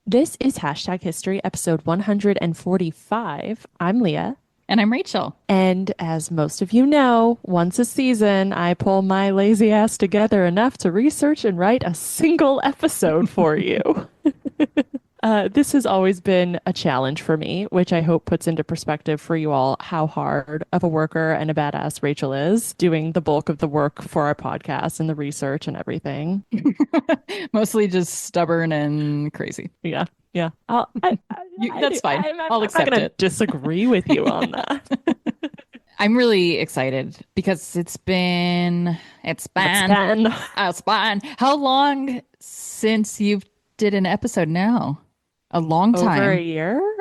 This is Hashtag History, episode 145. I'm Leah. And I'm Rachel. And as most of you know, once a season, I pull my lazy ass together enough to research and write a single episode for you. This has always been a challenge for me, which I hope puts into perspective for you all how hard of a worker and a badass Rachel is doing the bulk of the work for our podcast and the research and everything. Mostly just stubborn and crazy. Yeah, yeah. That's fine. I'll I'm not accept going to it. disagree with you on that. I'm really excited because it's It's been, been it's been. How long since you've did an episode now? A long over a time. year.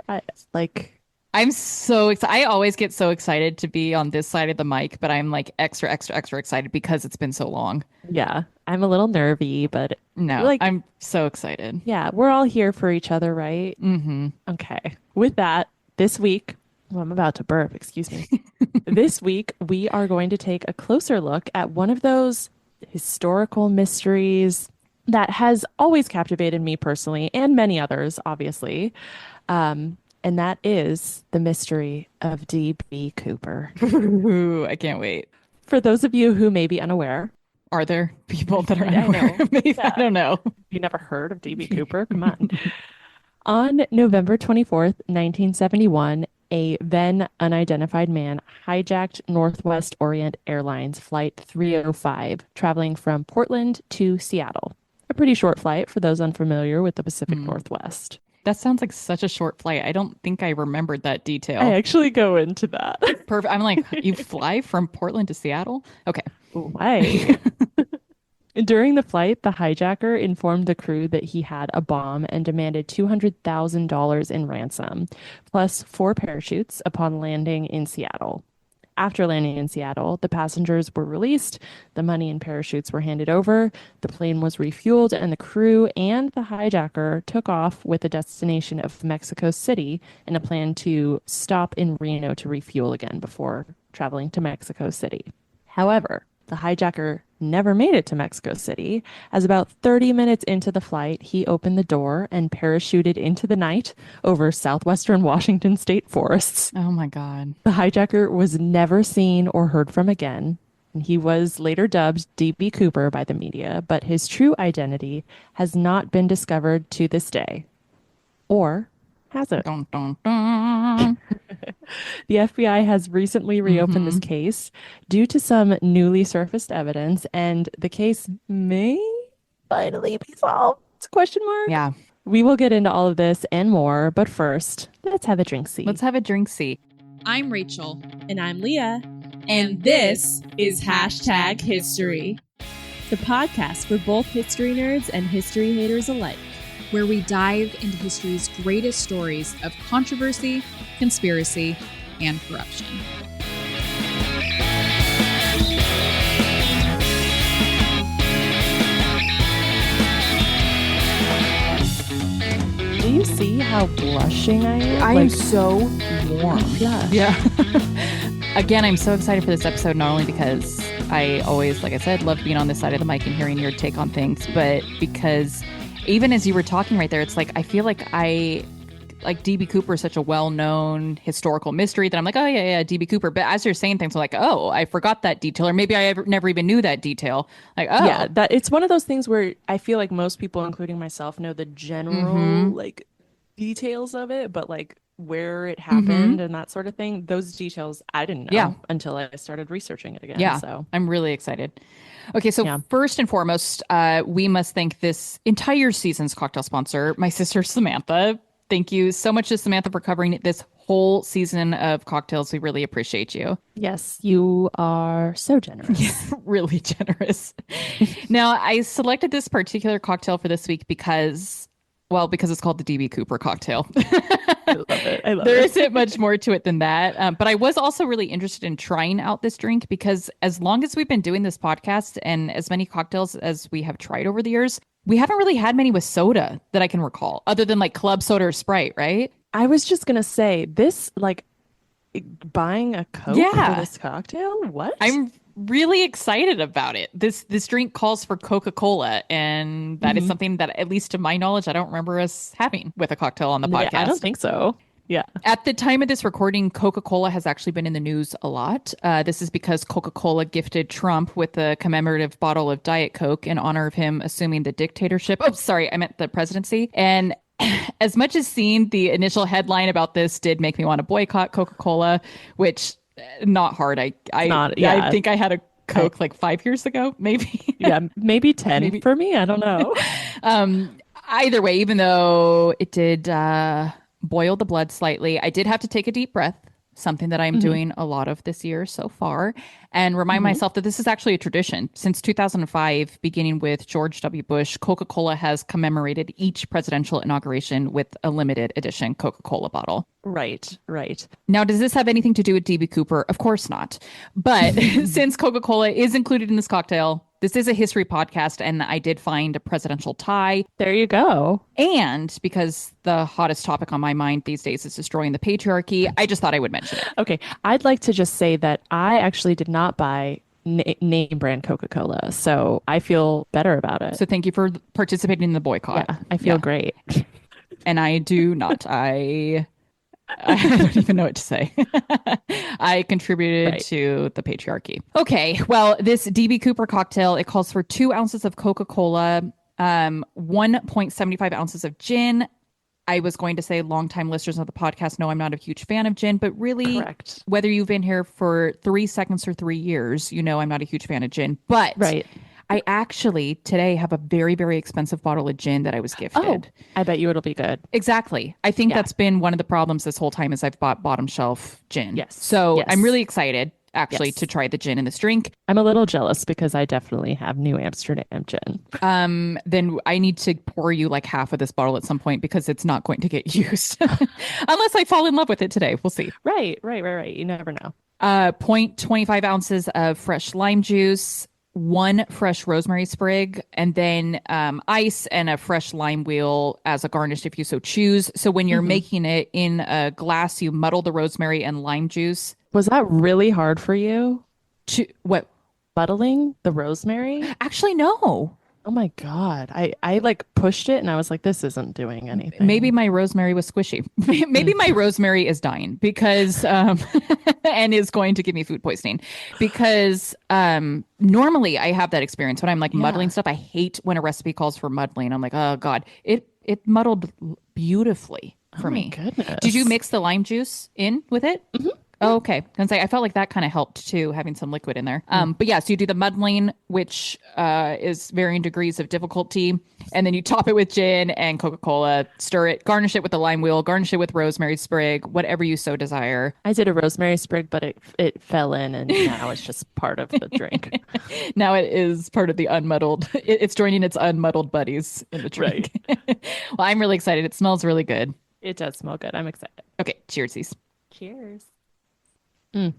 Like, I'm so excited. I always get so excited to be on this side of the mic, but I'm like extra, extra, extra excited because it's been so long. yeah, I'm a little nervy, but No, like, I'm so excited. yeah, we're all here for each other, right? Mm-hmm. Okay. With that, this week, well, I'm about to burp, excuse me. This week, we are going to take a closer look at one of those historical mysteries that has always captivated me personally and many others, obviously. And that is the mystery of D.B. Cooper. Ooh, I can't wait. For those of you who may be unaware, Are there people that are I unaware know. of me? I Yeah. don't know. You never heard of D.B. Cooper? Come on. On November 24th, 1971, a then unidentified man hijacked Northwest Orient Airlines Flight 305, traveling from Portland to Seattle. A pretty short flight for those unfamiliar with the Pacific Hmm. Northwest. That sounds like such a short flight. I don't think I remembered that I detail. actually go into that. Perfect. I'm like, you fly from Portland to Seattle? Okay. Why? During the flight, the hijacker informed the crew that he had a bomb and demanded $200,000 in ransom, plus four parachutes upon landing in Seattle. After landing in Seattle, the passengers were released, the money and parachutes were handed over, the plane was refueled, and the crew and the hijacker took off with a destination of Mexico City and a plan to stop in Reno to refuel again before traveling to Mexico City. However, the hijacker never made it to Mexico City, as about 30 minutes into the flight, he opened the door and parachuted into the night over southwestern Washington state forests. Oh my God. The hijacker was never seen or heard from again, and he was later dubbed D.B. Cooper by the media, but his true identity has not been discovered to this day. Or has it? Dun, dun, dun. The FBI has recently reopened this Hmm. case due to some newly surfaced evidence, and the case may finally be solved? Question mark. Yeah. We will get into all of this and more, but first, let's have a drink Let's see. have a drink see. I'm Rachel, And I'm Leah. and this is Hashtag History, The podcast for both history nerds and history haters alike. where we dive into history's greatest stories of controversy, conspiracy, and corruption. Do you see how blushing I am? I am so warm. Yeah. Yeah. Again, I'm so excited for this episode, not only because I always, like I said, love being on this side of the mic and hearing your take on things, but because even as you were talking right there, it's like I feel like DB Cooper is such a well-known historical mystery that I'm like, oh yeah, DB Cooper. But as you're saying things, I'm like, oh, I forgot that detail, or maybe never even knew that detail. Like, oh, Yeah, that it's one of those things where I feel like most people, including myself, know the general mm-hmm, like details of it, but like where it mm-hmm, happened and that sort of thing, those details I didn't yeah, know until I started researching it again. yeah, So, I'm really excited. Okay, so yeah. first and foremost, we must thank this entire season's cocktail sponsor, my sister Samantha. Thank you so much to Samantha for covering this whole season of cocktails. We really appreciate you. Yes, you are so generous. Really generous. Now, I selected this particular cocktail for this week because it's called the DB Cooper cocktail. I love it. I love There it. isn't much more to it than that. But I was also really interested in trying out this drink because as long as we've been doing this podcast and as many cocktails as we have tried over the years, we haven't really had many with soda that I can recall, other than like club soda or Sprite, right? I was just gonna say this, like buying a Coke for Yeah. this cocktail? What? I'm really excited about it. This drink calls for Coca-Cola, and that is Hmm. something that, at least to my knowledge, I don't remember us having with a cocktail on the Yeah, I don't podcast. think so. Yeah. At the time of this recording, Coca-Cola has actually been in the news a lot. This is because Coca-Cola gifted Trump with a commemorative bottle of Diet Coke in honor of him assuming the dictatorship. Oh, sorry, I meant the presidency. And as much as seeing the initial headline about this did make me want to boycott Coca-Cola, which not hard. It's not, I yeah. think I had a I Coke like 5 years ago, maybe. yeah, maybe 10 Maybe. for me. I don't know. Either way, even though it did boil the blood slightly, I did have to take a deep breath, something that I'm Hmm. doing a lot of this year so far, and remind Hmm. myself that this is actually a tradition. Since 2005, beginning with George W. Bush, Coca-Cola has commemorated each presidential inauguration with a limited edition Coca-Cola bottle. Right, right. Now, does this have anything to do with DB Cooper? Of course not. But since Coca-Cola is included in this cocktail, this is a history podcast, and I did find a presidential tie. There you go. And because the hottest topic on my mind these days is destroying the patriarchy, I just thought I would mention it. Okay, I'd like to just say that I actually did not buy name brand Coca-Cola, so I feel better about it. So thank you for participating in the boycott. Yeah, I feel Yeah. great. And I do not. I don't even know what to say. I contributed Right. to the patriarchy. Okay, well, this DB Cooper cocktail, it calls for 2 ounces of Coca-Cola, 1.75 ounces of gin. I was going to say longtime listeners of the podcast know I'm not a huge fan of gin, but really, Correct. whether you've been here for 3 seconds or 3 years, you know I'm not a huge fan of gin. But Right. I actually today have a very, very expensive bottle of gin that I was Oh, gifted. I bet you it'll be good. Exactly. I think Yeah. that's been one of the problems this whole time is I've bought bottom shelf gin. Yes. So I'm Yes. really excited actually Yes. to try the gin in this drink. I'm a little jealous because I definitely have New Amsterdam gin. Then I need to pour you like half of this bottle at some point because it's not going to get used unless I fall in love with it today. We'll see. Right, right, right, right. You never know. 0.25 ounces of fresh lime juice, one fresh rosemary sprig, and then ice and a fresh lime wheel as a garnish if you so choose. So when you're Hmm. making it in a glass, you muddle the rosemary and lime juice Was that really hard for you? to what? Muddling the rosemary? Actually, no. Oh my God. I like pushed it and I was like, this isn't doing Maybe anything. my rosemary was squishy. Maybe Mm. my rosemary is dying because and is going to give me food poisoning because normally I have that experience when I'm like muddling Yeah. stuff. I hate when a recipe calls for muddling. I'm like, oh God, it muddled beautifully Oh for my me. Did you goodness. mix the lime juice in with it? Hmm. Oh, okay. And say I felt like that kind of helped too, having some liquid in there. Mm. But yeah, so you do the muddling, which is varying degrees of difficulty, and then you top it with gin and Coca-Cola, stir it, garnish it with the lime wheel, garnish it with rosemary sprig, whatever you so desire. I did a rosemary sprig, but it fell in and now it's just part of the drink. Now it is part of the unmuddled. It's joining its unmuddled buddies in the Right. drink. Well, I'm really excited. It smells really good. It does smell good. I'm excited. Okay, cheersies. Cheers. Mm.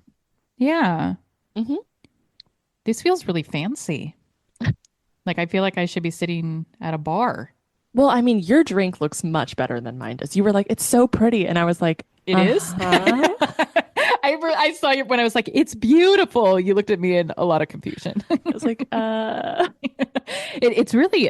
Yeah, Hmm. this feels really fancy. Like I feel like I should be sitting at a bar. Well, I mean, your drink looks much better than mine does. You were like, it's so pretty. And I was like, It is. uh-huh. I saw you when I was like, it's beautiful. You looked at me in a lot of confusion. I was like, It's really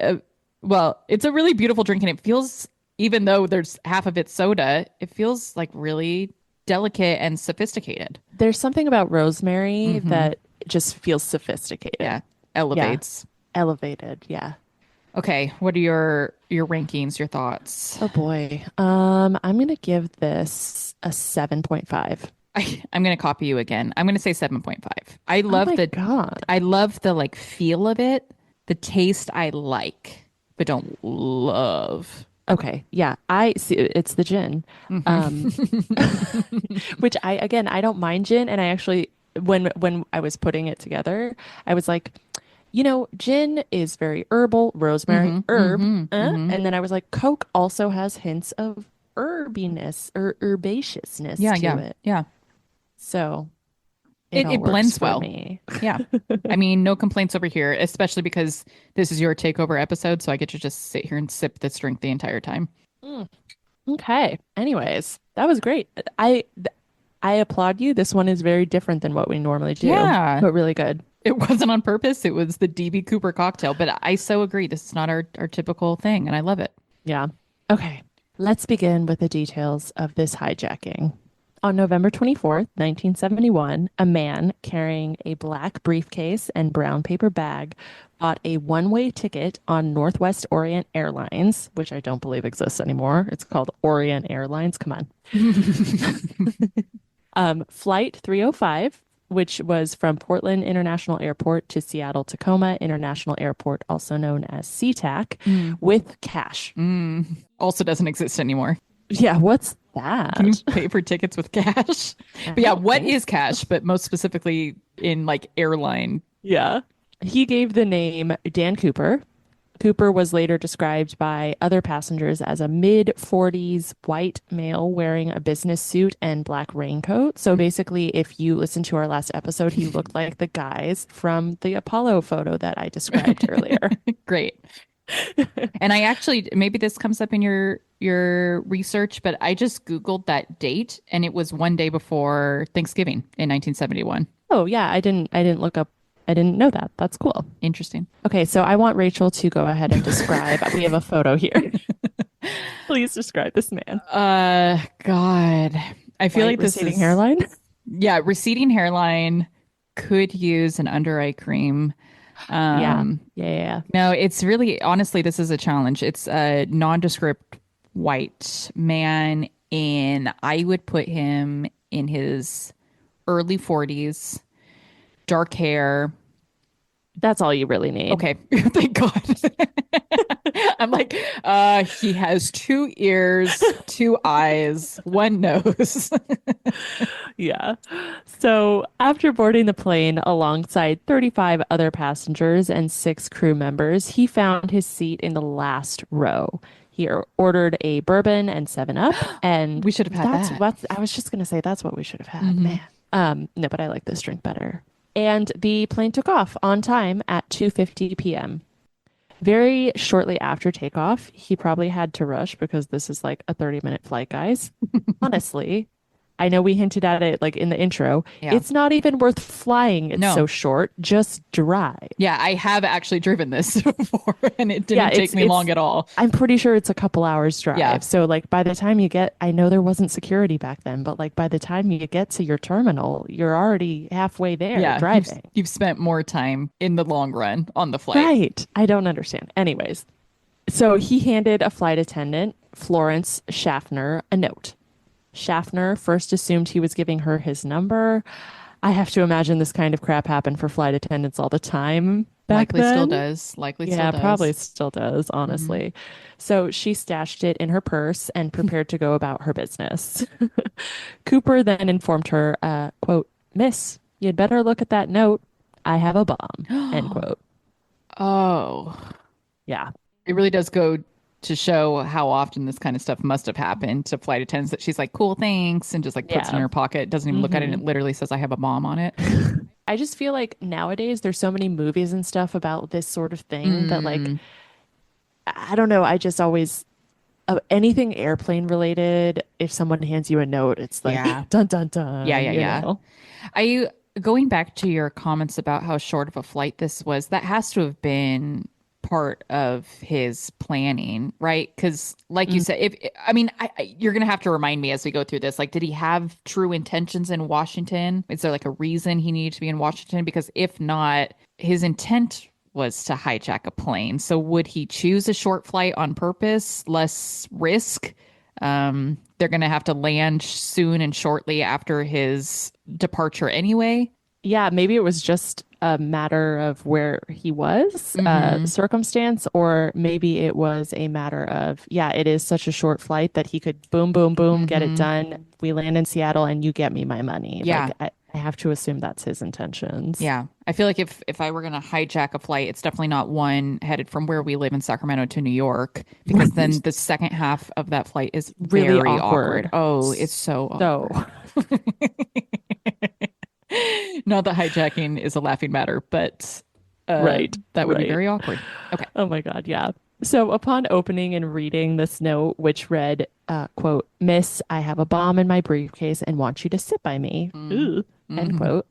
it's a really beautiful drink, and it feels, even though there's half of it soda, it feels like really delicate and sophisticated. there's something about rosemary Hmm. that just feels sophisticated. Yeah, Yeah. elevates. Elevated. Yeah. Okay, what are your rankings, your thoughts? Oh boy. I'm gonna give this a 7.5. I'm gonna copy you again. I'm gonna say 7.5. I Oh love my the God. I love the like feel of it. The taste I like, but don't love. Okay. Yeah. I see it's the gin. Um, which I don't mind gin. And I actually, when I was putting it together, I was like, gin is very herbal, rosemary, Hmm. herb. Hmm. Hmm. And then I was like, Coke also has hints of herbiness or herbaceousness Yeah, to yeah, it. yeah. So it all It works blends for well. me. Yeah. I mean, no complaints over here, especially because this is your takeover episode, so I get to just sit here and sip this drink the entire time. Mm. Okay. Anyways, that was great. I applaud you. This one is very different than what we normally do, Yeah. but really good. It wasn't on purpose. It was the DB Cooper cocktail. But I so agree. This is not our typical thing, and I love it. Yeah. Okay. Let's begin with the details of this hijacking. On November 24th, 1971, a man carrying a black briefcase and brown paper bag bought a one-way ticket on Northwest Orient Airlines, which I don't believe exists anymore. It's called Orient Airlines. Come on. Flight 305, which was from Portland International Airport to Seattle Tacoma International Airport, also known as SeaTac, with cash. Also doesn't exist anymore. Yeah, what's that? Can you pay for tickets with cash? But yeah, what is cash? But most specifically in like airline. Yeah. He gave the name Dan Cooper. Cooper was later described by other passengers as a mid-40s white male wearing a business suit and black raincoat. So basically, if you listen to our last episode, he looked like the guys from the Apollo photo that I described earlier. Great. And I actually, maybe this comes up in your research, but I just Googled that date and it was one day before Thanksgiving in 1971. Oh, yeah, I didn't look up. I didn't know that. That's cool. Interesting. Okay, so I want Rachel to go ahead and describe. We have a photo here. Please describe this man. God. I feel like this receding is hairline. Yeah, receding hairline, could use an under eye cream. Yeah. No, it's really, honestly, this is a challenge. It's a nondescript white man, and I would put him in his early 40s, dark hair. That's all you really need. Okay, thank God. I'm like, he has two ears, two eyes, one nose. Yeah. So after boarding the plane alongside 35 other passengers and 6 crew members, he found his seat in the last row. He ordered a bourbon and 7-Up, and We should have had that. I was just gonna say that's what we should have had, man. No, but I like this drink better. And the plane took off on time at 2:50 p.m. Very shortly after takeoff, he probably had to rush because this is like a 30-minute flight, guys. Honestly, I know we hinted at it like in the intro. Yeah. It's not even worth flying. It's No. so short. Just drive. Yeah, I have actually driven this before, and it didn't take me long at all. I'm pretty sure it's a couple hours drive. Yeah. So like by the time you get, I know there wasn't security back then, but like by the time you get to your terminal, you're already halfway there Yeah, driving. you've spent more time in the long run on the flight. Right. I don't understand. Anyways, so he handed a flight attendant, Florence Schaffner, a note. Schaffner first assumed he was giving her his number. I have to imagine this kind of crap happened for flight attendants all the time back Likely then. still does. Likely still Yeah, does. probably still does, honestly. So she stashed it in her purse and prepared to go about her business. Cooper then informed her, quote, "Miss, you'd better look at that note. I have a bomb," end quote. Oh, Yeah. it really does go to show how often this kind of stuff must have happened to flight attendants that she's like, cool, thanks, and just like puts it in her pocket, doesn't even look at it, and it literally says, I have a bomb on it. I just feel like nowadays there's so many movies and stuff about this sort of thing that like, I don't know. I just always, anything airplane related, if someone hands you a note, it's like, Yeah. dun, dun, dun. Yeah. you know? Are you going back to your comments about how short of a flight this was? That has to have been part of his planning, right? Because like you said, you're gonna have to remind me as we go through this, like, did he have true intentions in Washington? Is there like a reason he needed to be in Washington? Because if not, his intent was to hijack a plane. So would he choose a short flight on purpose, less risk? They're gonna have to land soon and shortly after his departure anyway. Yeah, maybe it was just a matter of where he was, circumstance, or maybe it was a matter of, yeah, it is such a short flight that he could boom, boom, boom, get it done. We land in Seattle and you get me my money. Yeah. Like, I have to assume that's his intentions. Yeah. I feel like if I were going to hijack a flight, it's definitely not one headed from where we live in Sacramento to New York, because then the second half of that flight is Really very awkward. Oh, it's so awkward. So, Not that hijacking is a laughing matter, but Right, that would be right. very awkward. Okay. oh my God, yeah. So upon opening and reading this note, which read, quote, "Miss, I have a bomb in my briefcase and want you to sit by me," Ooh, end quote.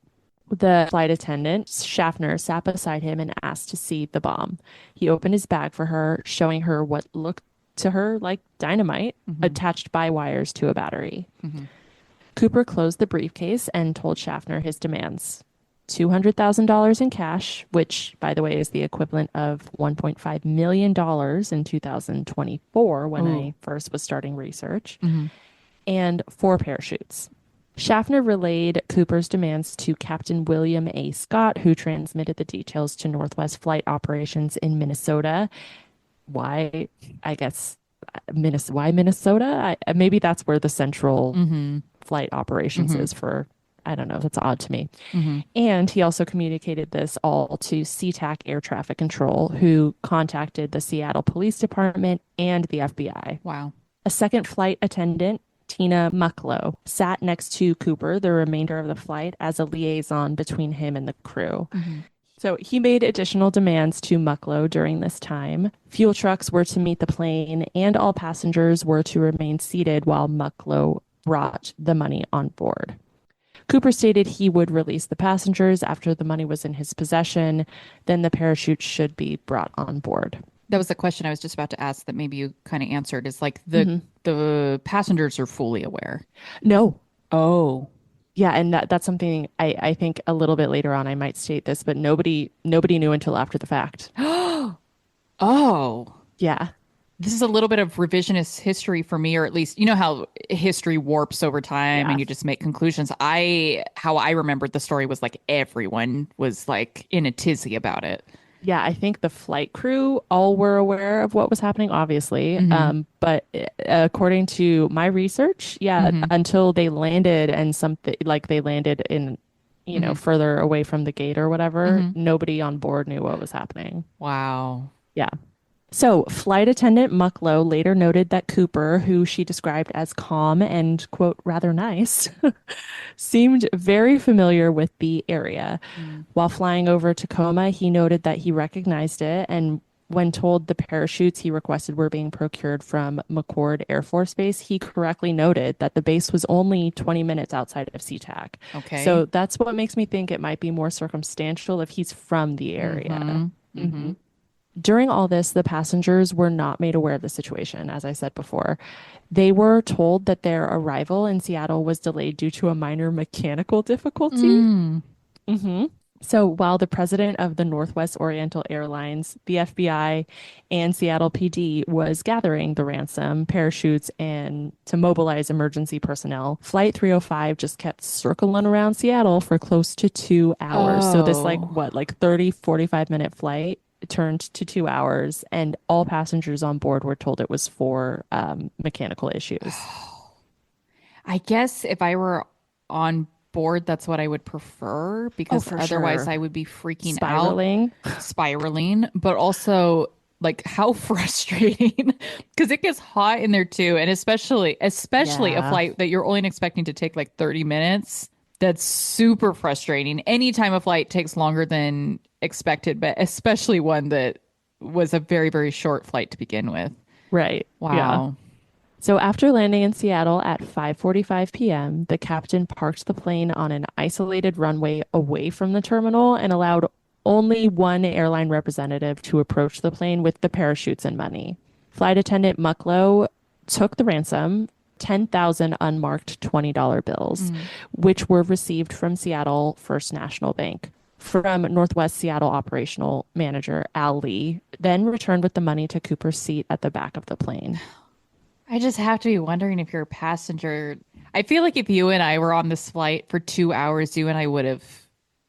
The flight attendant, Schaffner, sat beside him and asked to see the bomb. He opened his bag for her, showing her what looked to her like dynamite Mm-hmm. attached by wires to a battery. Mm-hmm. Cooper closed the briefcase and told Schaffner his demands. $200,000 in cash, which, by the way, is the equivalent of $1.5 million in 2024 when Oh. I first was starting research, Mm-hmm. and 4 parachutes. Schaffner relayed Cooper's demands to Captain William A. Scott, who transmitted the details to Northwest Flight Operations in Minnesota. Why, I guess, why Minnesota? Maybe that's where the central Mm-hmm. flight operations Mm-hmm. is for, I don't know, that's odd to me. Mm-hmm. And he also communicated this all to SeaTac Air Traffic Control, who contacted the Seattle Police Department and the FBI. Wow. A second flight attendant, Tina Mucklow, sat next to Cooper the remainder of the flight as a liaison between him and the crew. Mm-hmm. So he made additional demands to Mucklow during this time. Fuel trucks were to meet the plane, and all passengers were to remain seated while Mucklow brought the money on board. Cooper stated he would release the passengers after the money was in his possession. Then the parachute should be brought on board. That was the question I was just about to ask that maybe you kind of answered is like Mhm. the passengers are fully aware. No. Oh. Yeah, and that's something I think a little bit later on I might state this, but nobody knew until after the fact. Oh. Yeah. This is a little bit of revisionist history for me, or at least you know how history warps over time Yeah. and you just make conclusions. How I remembered the story was like everyone was like in a tizzy about it. Yeah, I think the flight crew all were aware of what was happening, obviously. Mm-hmm. But according to my research, yeah, Mm-hmm. until they landed and something like they landed in, Mm-hmm. further away from the gate or whatever, Mm-hmm. nobody on board knew what was happening. Wow. Yeah. So, flight attendant Mucklow later noted that Cooper, who she described as calm and, quote, rather nice, seemed very familiar with the area. Mm. While flying over Tacoma, he noted that he recognized it, and when told the parachutes he requested were being procured from McCord Air Force Base, he correctly noted that the base was only 20 minutes outside of SeaTac. Okay. So that's what makes me think it might be more circumstantial if he's from the area. Mm-hmm. Mm-hmm. Mhm. During all this, the passengers were not made aware of the situation, as I said before. They were told that their arrival in Seattle was delayed due to a minor mechanical difficulty. Mm. hmm So while the president of the Northwest Oriental Airlines, the FBI, and Seattle PD was gathering the ransom, parachutes, and to mobilize emergency personnel, Flight 305 just kept circling around Seattle for close to 2 hours. So this Oh. like 30, 45-minute flight turned to 2 hours, and all passengers on board were told it was for mechanical issues. I guess if I were on board, that's what I would prefer Oh, because for otherwise sure. I would be freaking out, Spiraling. spiraling, but also like how frustrating because it gets hot in there too. And especially a Yeah. flight that you're only expecting to take like 30 minutes. That's super frustrating. Anytime a flight takes longer than expected, but especially one that was a very, very short flight to begin with. Right. Yeah. Wow. So after landing in Seattle at 5:45 p.m., the captain parked the plane on an isolated runway away from the terminal and allowed only one airline representative to approach the plane with the parachutes and money. Flight attendant Mucklow took the ransom, 10,000 unmarked $20 bills, Mm. which were received from Seattle First National Bank from Northwest Seattle operational manager Al Lee, then returned with the money to Cooper's seat at the back of the plane. I just have to be wondering if you're a passenger. I feel like if you and I were on this flight for 2 hours, you and I would have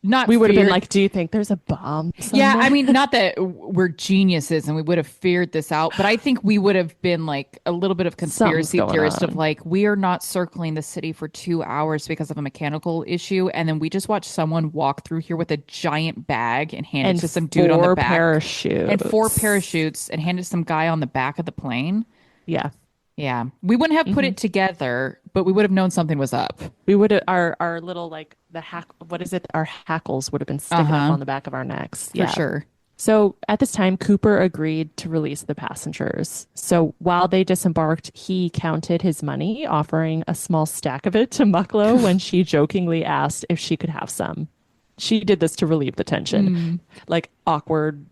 not We would have been feared. like, do you think there's a bomb Yeah, I somewhere? mean, not that we're geniuses and we would have feared this out, but I think we would have been like a little bit of Something's conspiracy going theorist of on. like, we are not circling the city for 2 hours because of a mechanical issue. And then we just watched someone walk through here with a giant bag and hand it And to some dude on the four back and four parachutes. parachutes and hand it to some guy on the back of the plane. Yeah. Yeah. We wouldn't have put hmm it together, but we would have known something was up. We would have, our little, like, the hack, what is it? Our hackles would have been sticking up Uh-huh. on the back of our necks. For Yeah. sure. So at this time, Cooper agreed to release the passengers. So while they disembarked, he counted his money, offering a small stack of it to Mucklow when she jokingly asked if she could have some. She did this to relieve the tension, Mm. like awkward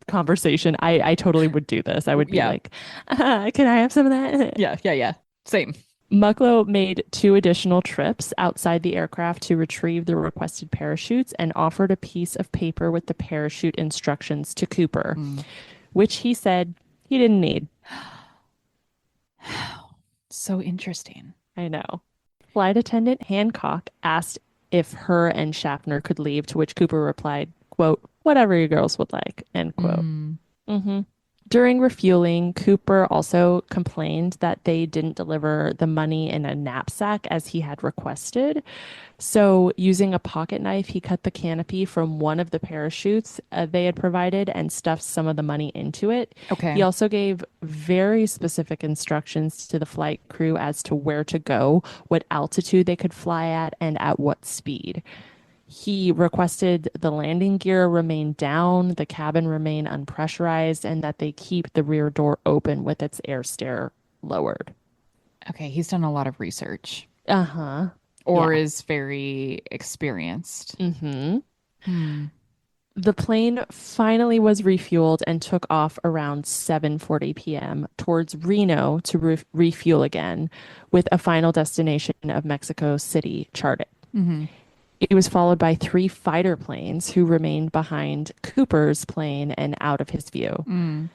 conversation. I totally would do this. I would be Yeah. like, can I have some of that? Yeah. Yeah. Yeah. Same. Mucklow made two additional trips outside the aircraft to retrieve the requested parachutes and offered a piece of paper with the parachute instructions to Cooper, Mm. which he said he didn't need. So interesting. I know. Flight attendant Hancock asked if her and Schaffner could leave, to which Cooper replied, quote, whatever you girls would like, end quote. Mm. Hmm. During refueling, Cooper also complained that they didn't deliver the money in a knapsack as he had requested. So, using a pocket knife, he cut the canopy from one of the parachutes they had provided and stuffed some of the money into it. Okay. He also gave very specific instructions to the flight crew as to where to go, what altitude they could fly at, and at what speed. He requested the landing gear remain down, the cabin remain unpressurized, and that they keep the rear door open with its air stair lowered. Okay. He's done a lot of research Uh-huh. or Yeah. is very experienced. Mm-hmm. Hmm. The plane finally was refueled and took off around 7:40 p.m. towards Reno to refuel again, with a final destination of Mexico City charted. Mm-hmm. It was followed by three fighter planes who remained behind Cooper's plane and out of his view. Mm.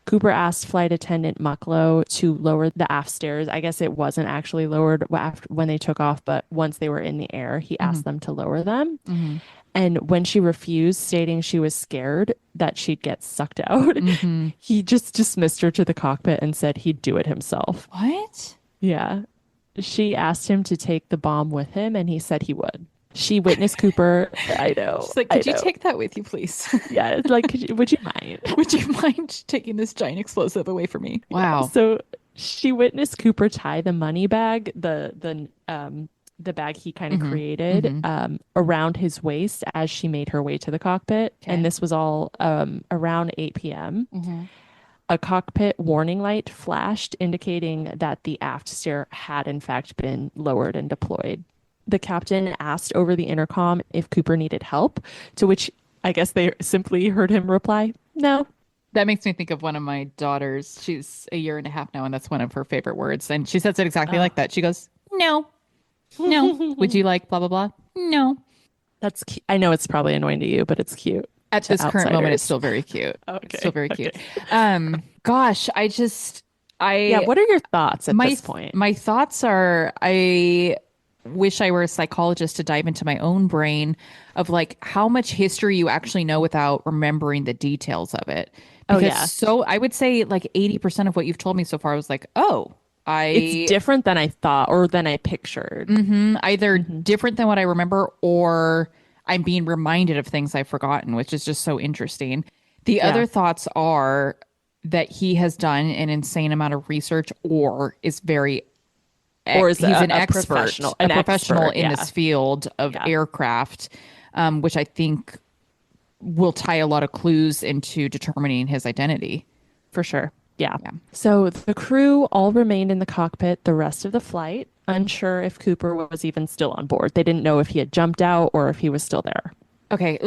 Cooper asked flight attendant Mucklow to lower the aft stairs. I guess it wasn't actually lowered when they took off, but once they were in the air, he Mm-hmm. asked them to lower them. Mm-hmm. And when she refused, stating she was scared that she'd get sucked out, Mm-hmm. he just dismissed her to the cockpit and said he'd do it himself. What? Yeah. She asked him to take the bomb with him, and he said he would. She witnessed Cooper. I know. She's like, I could you know. take that with you, please? Yeah, it's like, would you mind? Would you mind taking this giant explosive away from me? Wow. So she witnessed Cooper tie the money bag, the bag he kind of Mm-hmm. created, Mm-hmm. around his waist as she made her way to the cockpit. Okay. And this was all around 8 p.m. Mm-hmm. A cockpit warning light flashed, indicating that the aft stair had in fact been lowered and deployed. The captain asked over the intercom if Cooper needed help, to which I guess they simply heard him reply, no. That makes me think of one of my daughters. She's a year and a half now, and that's one of her favorite words. And she says it exactly like that. She goes, no, no. Would you like blah, blah, blah? No. That's cute. I know it's probably annoying to you, but it's cute. At To this current moment, it's outsiders. still very cute. Okay. It's still very cute. Okay. Gosh, Yeah, what are your thoughts at this point? my thoughts are, I wish I were a psychologist to dive into my own brain of like how much history you actually know without remembering the details of it. Oh, Because yeah. so I would say like 80% of what you've told me so far was like, oh, It's different than I thought or than I pictured. either different than what I remember or I'm being reminded of things I've forgotten, which is just so interesting. The Yeah. other thoughts are that he has done an insane amount of research or is very Or is he's a, an a expert, professional, a an professional expert, in yeah. this field of Yeah. aircraft, which I think will tie a lot of clues into determining his identity. For sure. Yeah. Yeah. So the crew all remained in the cockpit the rest of the flight, unsure if Cooper was even still on board. They didn't know if he had jumped out or if he was still there. Okay,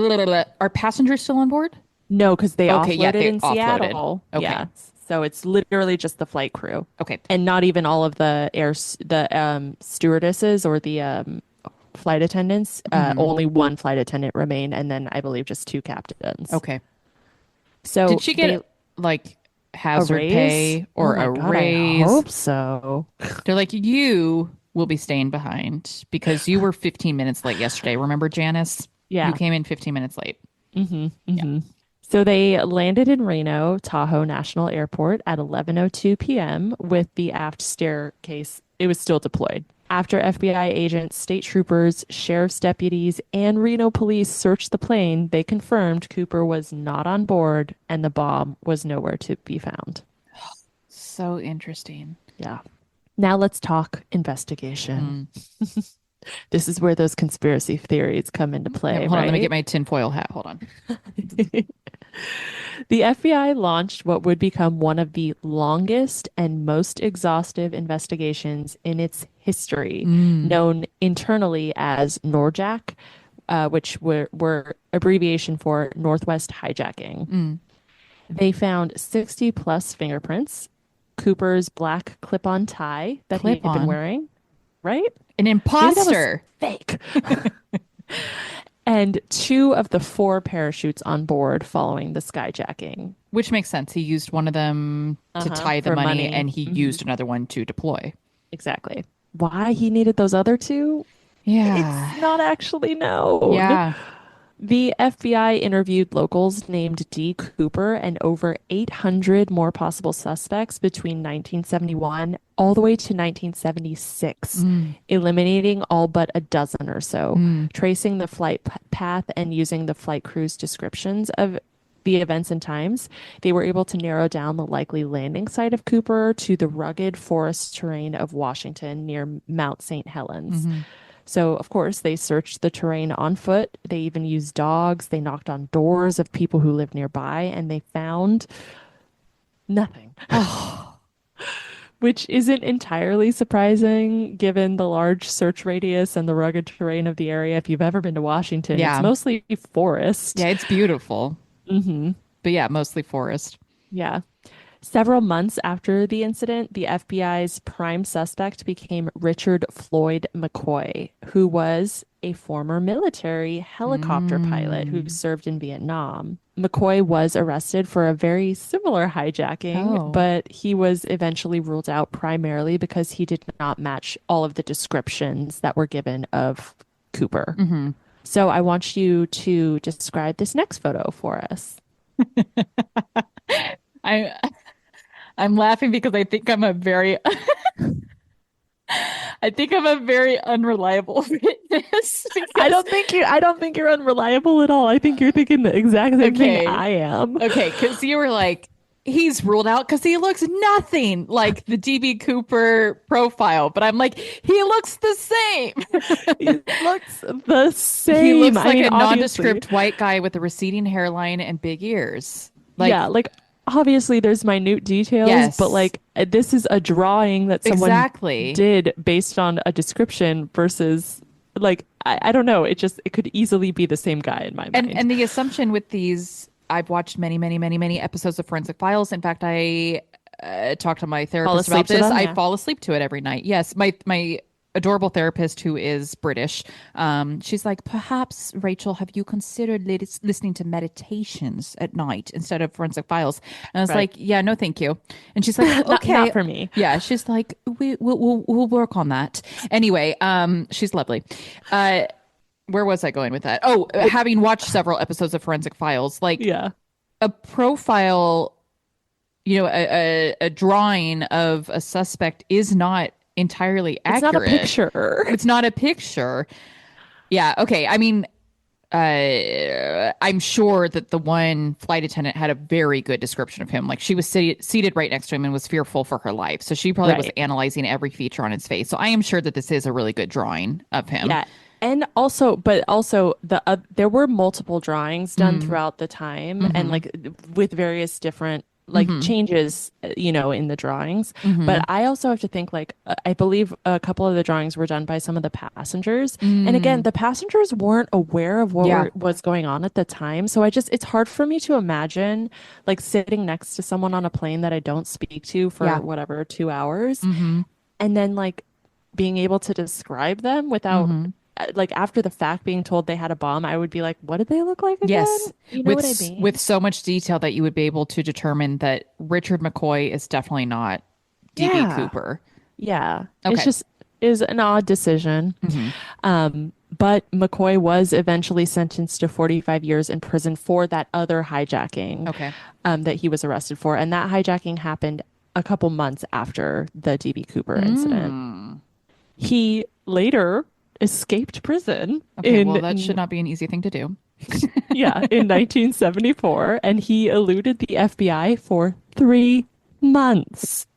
are passengers still on board? No, because they Okay, yeah, offloaded they in offloaded. Seattle. Okay. Yeah. So it's literally just the flight crew. Okay. And not even all of the stewardesses or the flight attendants. Only one flight attendant remained, and then I believe just two captains. Okay. So Did she get like hazard raise? pay or Oh a my God, raise? I hope so. They're like, you will be staying behind because you were 15 minutes late yesterday. Remember, Janice? Yeah. You came in 15 minutes late. So they landed in Reno, Tahoe National Airport at 11:02 p.m. with the aft staircase. It was still deployed. After FBI agents, state troopers, sheriff's deputies, and Reno police searched the plane, they confirmed Cooper was not on board and the bomb was nowhere to be found. So interesting. Yeah. Now let's talk investigation. This is where those conspiracy theories come into play, Hold on, let me right? get my tinfoil hat. Hold on. The FBI launched what would become one of the longest and most exhaustive investigations in its history, Mm, known internally as NORJAC, which were abbreviation for Northwest Hijacking. mm. They found 60 plus fingerprints, Cooper's black clip-on tie that he Clip had been on. wearing, right? An Maybe that was imposter. fake. And two of the four parachutes on board following the skyjacking. Which makes sense. He used one of them to Uh-huh. tie the For money money. and he Hmm. used another one to deploy. Exactly. Why he needed those other two? It's Yeah. not actually known. Yeah. The FBI interviewed locals named D. Cooper and over 800 more possible suspects between 1971 all the way to 1976, Mm, eliminating all but a dozen or so, mm. tracing the flight path and using the flight crew's descriptions of the events and times. They were able to narrow down the likely landing site of Cooper to the rugged forest terrain of Washington near Mount St. Helens. Hmm. So, of course, they searched the terrain on foot. They even used dogs. They knocked on doors of people who lived nearby and they found nothing, Oh, which isn't entirely surprising given the large search radius and the rugged terrain of the area. If you've ever been to Washington, it's yeah. mostly forest. Yeah, it's beautiful. Hmm. But yeah, mostly forest. Yeah. Several months after the incident, the FBI's prime suspect became Richard Floyd McCoy, who was a former military helicopter pilot who Mm. served in Vietnam. McCoy was arrested for a very similar hijacking, Oh. but he was eventually ruled out primarily because he did not match all of the descriptions that were given of Cooper. Hmm. So I want you to describe this next photo for us. I I'm laughing because I think I'm a very unreliable witness because I don't think you're unreliable at all. I think you're thinking the exact same thing okay. I am. Okay, because you were like, he's ruled out because he looks nothing like the DB Cooper profile. But I'm like, he looks the same. It looks the He same. looks I like mean, a obviously. nondescript white guy with a receding hairline and big ears. Yeah, Like, like obviously there's minute details, but yes, like this is a drawing that someone exactly. did based on a description versus like I don't know. It could easily be the same guy in my mind. And the assumption with these, I've watched many episodes of Forensic Files. In fact, I talked to my Fall therapist about asleep to this. them, I yeah. fall asleep to it every night. Yes, my adorable therapist who is British, she's like, perhaps Rachel, have you considered listening to meditations at night instead of Forensic Files? And I was Right. like, yeah, no, thank you. And she's like, Not okay. for me. Yeah, she's like, we'll work on that. Anyway, she's lovely. Uh, where was I going with that? Oh, having watched several episodes of Forensic Files, like Yeah. a profile, a drawing of a suspect is not entirely It's not a accurate. picture. It's not a picture. Yeah. Okay. I mean, I'm sure that the one flight attendant had a very good description of him. Like she was seated right next to him and was fearful for her life. So she probably was Right. analyzing every feature on his face. So I am sure that this is a really good drawing of him. Yeah. And also, but also there were multiple drawings done Mm, throughout the time and mm-hmm, like with various different like mm-hmm, changes, in the drawings. mm-hmm, But I also have to think like I believe a couple of the drawings were done by some of the passengers. And again, mm, the passengers weren't aware of yeah. was going on at the time. So it's hard for me to imagine like sitting next to someone on a plane that I don't speak to for Yeah. whatever 2 hours Mm-hmm, and then like being able to describe them without mm-hmm. like after the fact being told they had a bomb, I would be like, what did they look like again? Yes, You know with what I mean? with so much detail that you would be able to determine that Richard McCoy is definitely not DB Yeah. Cooper. Yeah. It's Okay. just is an odd decision. Hmm. But McCoy was eventually sentenced to 45 years in prison for that other hijacking Okay. that he was arrested for. And that hijacking happened a couple months after the DB Cooper incident. Mm. He later escaped prison Okay, well, that should not be an easy thing to do. in 1974, and he eluded the FBI for 3 months,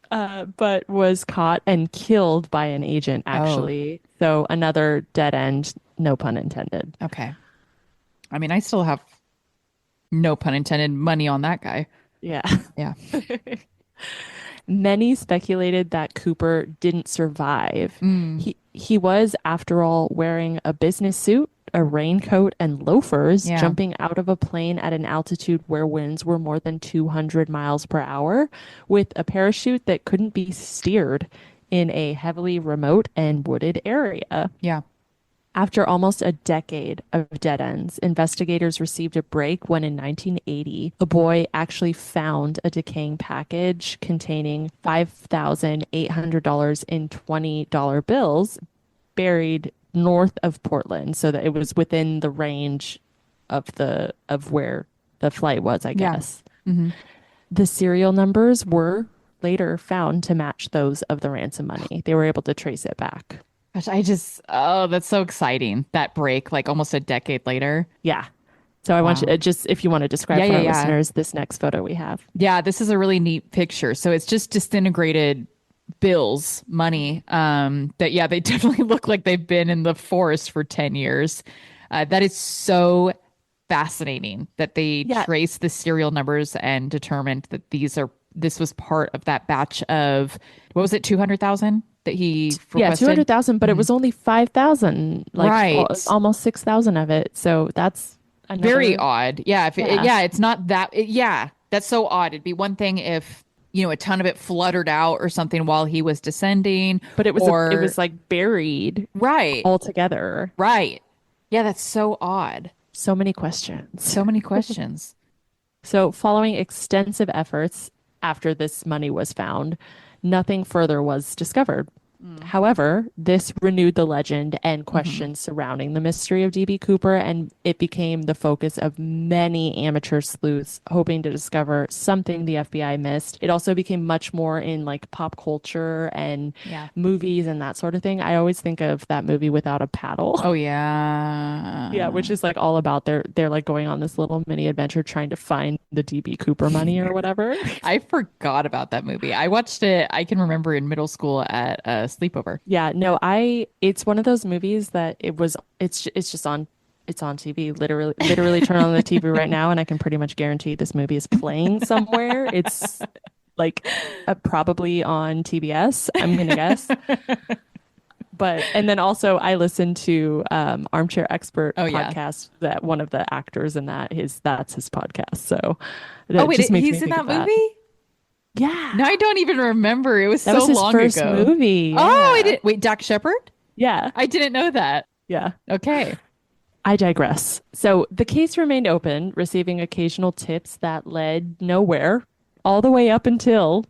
but was caught and killed by an agent, Oh, actually. So another dead end, no pun intended. okay. I mean, I still have No pun intended, money on that guy. Yeah. Yeah. Many speculated that Cooper didn't survive. Mm, He was, after all, wearing a business suit, a raincoat, and loafers, yeah. jumping out of a plane at an altitude where winds were more than 200 miles per hour, with a parachute that couldn't be steered in a heavily remote and wooded area. Yeah. After almost a decade of dead ends, investigators received a break when in 1980, a boy actually found a decaying package containing $5,800 in $20 bills buried north of Portland so that it was within the range of where the flight was, I Yeah. guess. Hmm. The serial numbers were later found to match those of the ransom money. They were able to trace it back. Gosh, oh, that's so exciting. That break, like almost a decade later. Yeah. So I want you Wow. just if you want to describe Yeah, for yeah, our yeah. listeners this next photo we have. Yeah, this is a really neat picture. So it's just disintegrated bills, money. That yeah, they definitely look like they've been in the forest for 10 years. That is so fascinating that they Yeah. traced the serial numbers and determined that this was part of that batch of what was it, 200,000 that he Yeah, requested? 200,000, but it Hmm. was only 5,000, like Right. almost 6,000 of it. So that's Very another, odd. Yeah, yeah. yeah, it's not that yeah, that's so odd. It'd be one thing if, a ton of it fluttered out or something while he was descending But it or was like buried right. all together. Right. Yeah, that's so odd. So many questions. So many questions. So, following extensive efforts after this money was found, nothing further was discovered. Mm. However, this renewed the legend and Hmm. questions surrounding the mystery of DB Cooper, and it became the focus of many amateur sleuths hoping to discover something the FBI missed. It also became much more in like pop culture and Yeah. movies and that sort of thing. I always think of that movie Without a Paddle. Oh Yeah, which yeah. is like all about they're like going on this little mini adventure trying to find the DB Cooper money or whatever. I forgot about that movie. I watched it, I can remember in middle school at a sleepover. Yeah, no, it's one of those movies that it's just on it's on TV. Literally turn on the TV right now and I can pretty much guarantee this movie is playing somewhere. It's like probably on TBS, I'm gonna guess. But and then also I listened to Armchair Expert Oh yeah. podcast that one of the actors in that's his podcast. So Oh that wait, just makes me he's in think that of that. movie? Yeah. No, I don't even remember. It was That so was his long first ago. movie. Oh, I Yeah. didn't. Wait, Dak Shepard? Yeah. I didn't know that. Yeah. Okay. I digress. So the case remained open, receiving occasional tips that led nowhere, all the way up until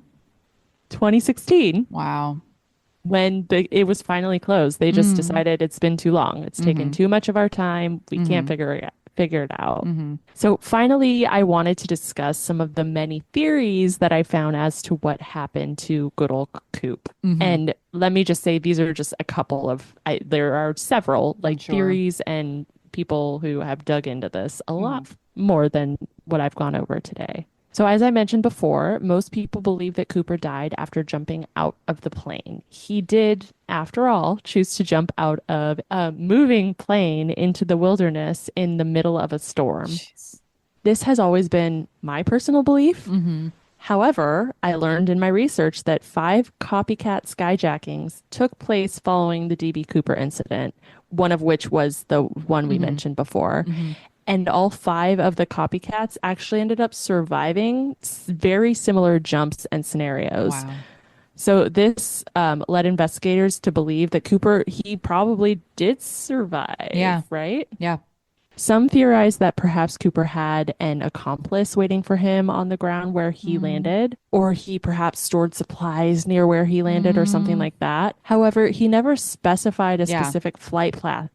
2016 Wow. when it was finally closed. They just Mm. decided it's been too long. It's taken Hmm. too much of our time. We can't Hmm. figure it out. Hmm. So finally, I wanted to discuss some of the many theories that I found as to what happened to good old Coop. Hmm. And let me just say, these are just a couple there are several I'm like sure. theories and people who have dug into this a Hmm. lot more than what I've gone over today. So, as I mentioned before, most people believe that Cooper died after jumping out of the plane. He did, after all, choose to jump out of a moving plane into the wilderness in the middle of a storm. Jeez. This has always been my personal belief. Hmm. However, I learned in my research that 5 copycat skyjackings took place following the DB Cooper incident, one of which was the one we Hmm. mentioned before. Hmm. And all 5 of the copycats actually ended up surviving very similar jumps and scenarios. Wow. So this led investigators to believe that Cooper, he probably did survive, Yeah. right? Yeah. Some theorize that perhaps Cooper had an accomplice waiting for him on the ground where he Mm. landed, or he perhaps stored supplies near where he landed, or something Mm. like that. However, he never specified a Yeah. specific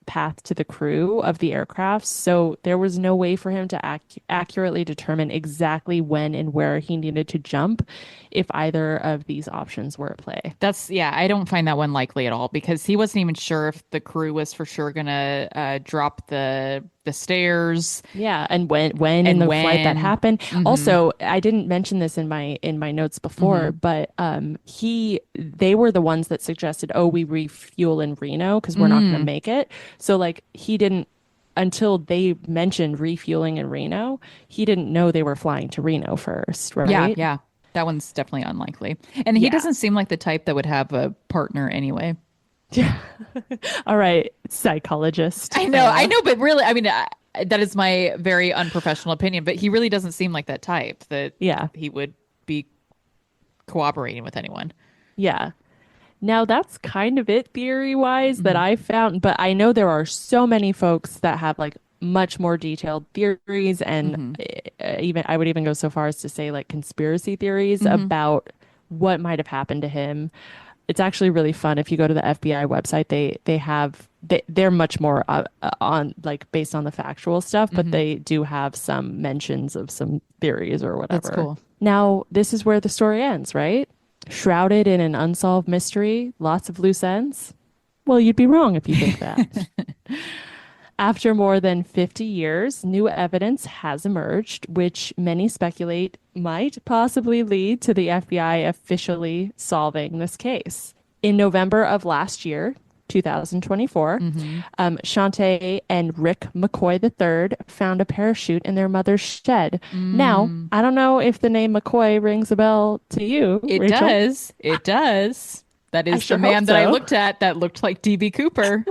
path to the crew of the aircraft, so there was no way for him to accurately determine exactly when and where he needed to jump if either of these options were at play. Yeah, I don't find that one likely at all because he wasn't even sure if the crew was for sure gonna drop the stairs Yeah, and when in and the flight that when. happened. Hmm. Also, I didn't mention this in my notes before, Hmm. but they were the ones that suggested, "Oh, we refuel in Reno because we're not going to Mm. make it." So like he didn't until they mentioned refueling in Reno, he didn't know they were flying to Reno first, Yeah, right? yeah. That one's definitely unlikely. And he Yeah. doesn't seem like the type that would have a partner anyway. Yeah. All right, psychologist. I know, but really, I mean, that is my very unprofessional opinion, but he really doesn't seem like that type that Yeah. he would be cooperating with anyone. Yeah. Now that's kind of it theory wise that Hmm. I found, but I know there are so many folks that have like much more detailed theories and Hmm. even I would even go so far as to say like conspiracy theories Hmm. about what might have happened to him. It's actually really fun if you go to the FBI website. They're much more on like based on the factual stuff, but Hmm. they do have some mentions of some theories or That's whatever. cool. Now, this is where the story ends, right? Shrouded in an unsolved mystery, lots of loose ends. Well, you'd be wrong if you think that. After more than 50 years, new evidence has emerged, which many speculate might possibly lead to the FBI officially solving this case. In November of last year, 2024, Hmm. Shantae and Rick McCoy III found a parachute in their mother's shed. Now, Mm, I don't know if the name McCoy rings a bell to you, it Rachel. does. It does. That I is the sure hope man that I so. looked at that looked like DB Cooper.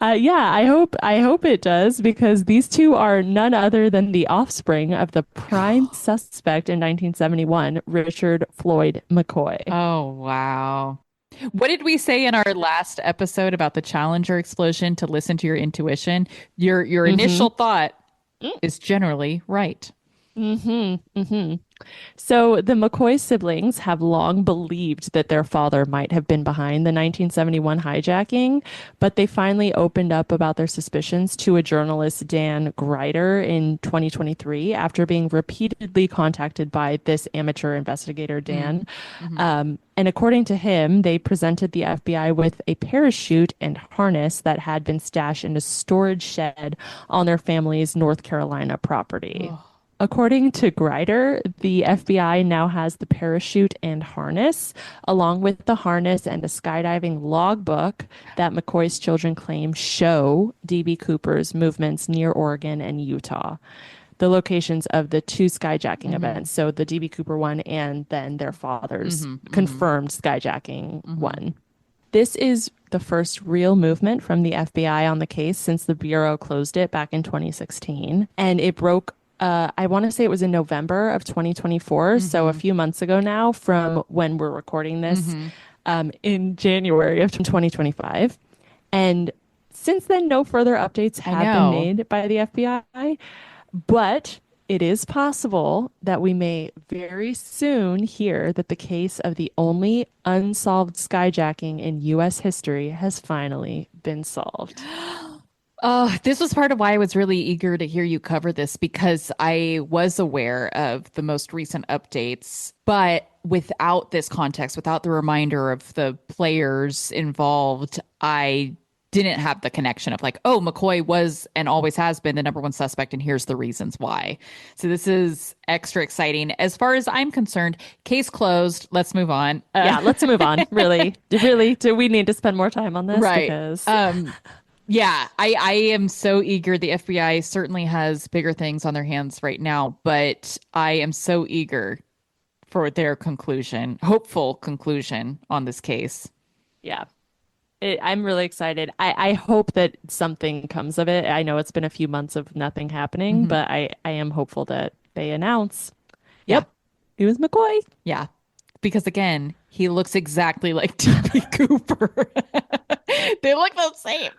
Yeah, I hope it does because these two are none other than the offspring of the prime suspect in 1971, Richard Floyd McCoy. Oh, wow. What did we say in our last episode about the Challenger explosion to listen to your intuition? Your Mm-hmm. initial thought is generally right. Mm-hmm. Mm-hmm. So the McCoy siblings have long believed that their father might have been behind the 1971 hijacking, but they finally opened up about their suspicions to a journalist, Dan Greider, in 2023 after being repeatedly contacted by this amateur investigator, Mm. Dan. Hmm. And according to him, they presented the FBI with a parachute and harness that had been stashed in a storage shed on their family's North Carolina property. Oh. According to Greider, the FBI now has the parachute and harness, along with the harness and a skydiving logbook that McCoy's children claim show DB Cooper's movements near Oregon and Utah, the locations of the two skyjacking Hmm. events. So the DB Cooper one and then their father's Hmm. Hmm. confirmed skyjacking Hmm. one. This is the first real movement from the FBI on the case since the Bureau closed it back in 2016. And it broke, I want to say it was in November of 2024. So a Hmm. few months ago now from when we're recording this Hmm. in January of 2025. And since then, no further updates I have been know. made by the FBI. But it is possible that we may very soon hear that the case of the only unsolved skyjacking in U.S. history has finally been solved. Oh, this was part of why I was really eager to hear you cover this because I was aware of the most recent updates, but without this context, without the reminder of the players involved, I didn't have the connection of like, oh, McCoy was and always has been the number one suspect, and here's the reasons why. So this is extra exciting. As far as I'm concerned, case closed. Let's move on. Yeah, let's move on. Really, do we need to spend more time on this? Right. Because, Yeah, I am so eager. The FBI certainly has bigger things on their hands right now, but I am so eager for their conclusion, hopeful conclusion on this case. yeah, I'm really excited. I hope that something comes of it. I know it's been a few months of nothing happening, Hmm. but I am hopeful that they announce, Yeah, yep, it was McCoy. yeah. Because again, he looks exactly like DB Cooper. They look the same.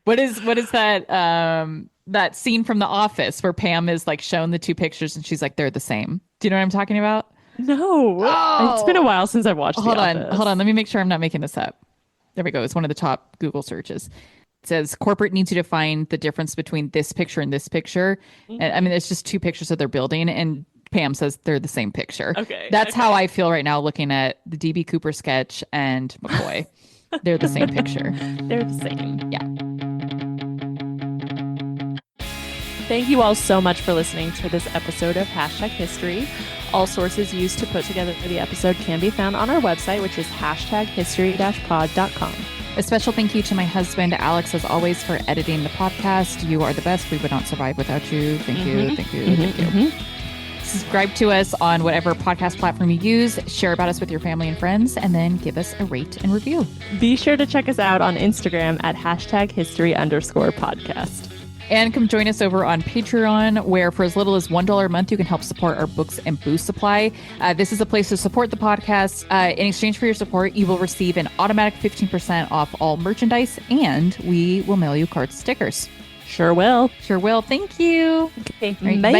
What is that scene from The Office where Pam is like shown the two pictures and she's like they're the same. Do you know what I'm talking about? No, it's been a Oh, while since I've watched The hold on. Office. Let me make sure I'm not making this up. There we go. It's one of the top Google searches. It says corporate needs you to find the difference between this picture and this picture. And I Mhm. mean, it's just two pictures of their building, and Pam says they're the same picture. Okay, That's how okay. I feel right now looking at the DB Cooper sketch and McCoy. They're the same picture. They're the same. Yeah. Thank you all so much for listening to this episode of Hashtag History. All sources used to put together the episode can be found on our website, which is hashtag history-pod.com. A special thank you to my husband, Alex, as always, for editing the podcast. You are the best. We would not survive without you. Thank you. Thank you. Thank you. Subscribe to us on whatever podcast platform you use. Share about us with your family and friends, and then give us a rate and review. Be sure to check us out on Instagram at #history_podcast. And come join us over on Patreon, where for as little as $1 a month, you can help support our books and booze supply. This is a place to support the podcast. In exchange for your support, you will receive an automatic 15% off all merchandise, and we will mail you cards, stickers. Sure will. Sure will. Thank you. Okay, Right, bye. bye.